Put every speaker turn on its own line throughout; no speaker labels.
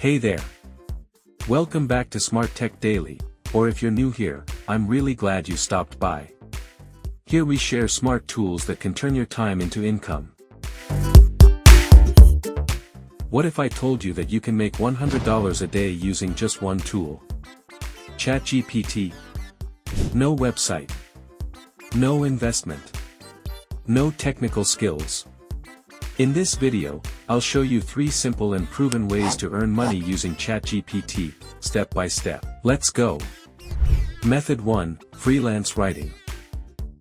Hey there. Welcome back to Smart Tech Daily, or if you're new here, I'm really glad you stopped by. Here we share smart tools that can turn your time into income. What if I told you that you can make $100 a day using just one tool? ChatGPT. No website. No investment. No technical skills. In this video, I'll show you 3 simple and proven ways to earn money using ChatGPT, step by step. Let's go. Method 1, Freelance Writing.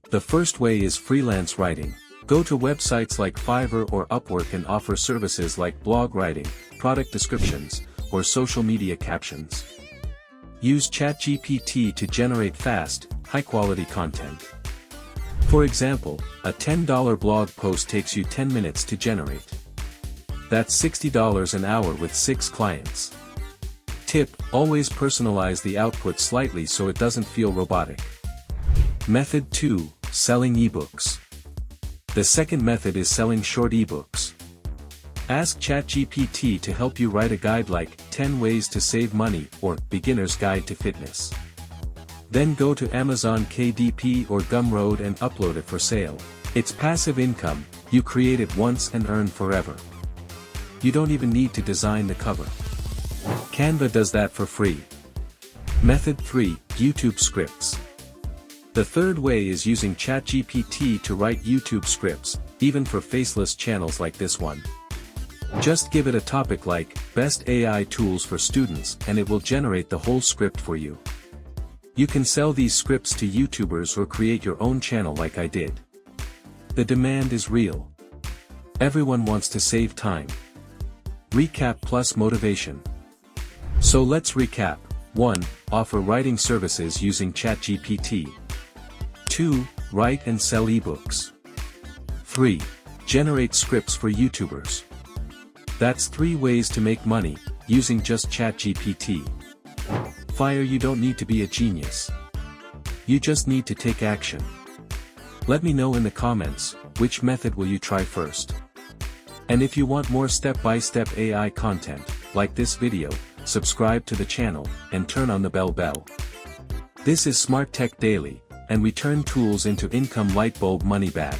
The first way is freelance writing. Go to websites like Fiverr or Upwork and offer services like blog writing, product descriptions, or social media captions. Use ChatGPT to generate fast, high-quality content. For example, a $10 blog post takes you 10 minutes to generate. That's $60 an hour with 6 clients. Tip: always personalize the output slightly so it doesn't feel robotic. Method 2, Selling eBooks. The second method is selling short eBooks. Ask ChatGPT to help you write a guide like 10 Ways to Save Money or Beginner's Guide to Fitness. Then go to Amazon KDP or Gumroad and upload it for sale. It's passive income, you create it once and earn forever. You don't even need to design the cover. Canva does that for free. Method 3, YouTube scripts. The third way is using ChatGPT to write YouTube scripts, even for faceless channels like this one. Just give it a topic like, Best AI Tools for Students, and it will generate the whole script for you. You can sell these scripts to YouTubers or create your own channel like I did. The demand is real. Everyone wants to save time. Recap plus motivation. So let's recap. 1. Offer writing services using ChatGPT. 2. Write and sell ebooks. 3. Generate scripts for YouTubers. That's 3 ways to make money, using just ChatGPT. Fire, you don't need to be a genius. You just need to take action. Let me know in the comments, which method will you try first? And if you want more step-by-step AI content, like this video, subscribe to the channel, and turn on the bell. This is Smart Tech Daily, and we turn tools into income light bulb money bag.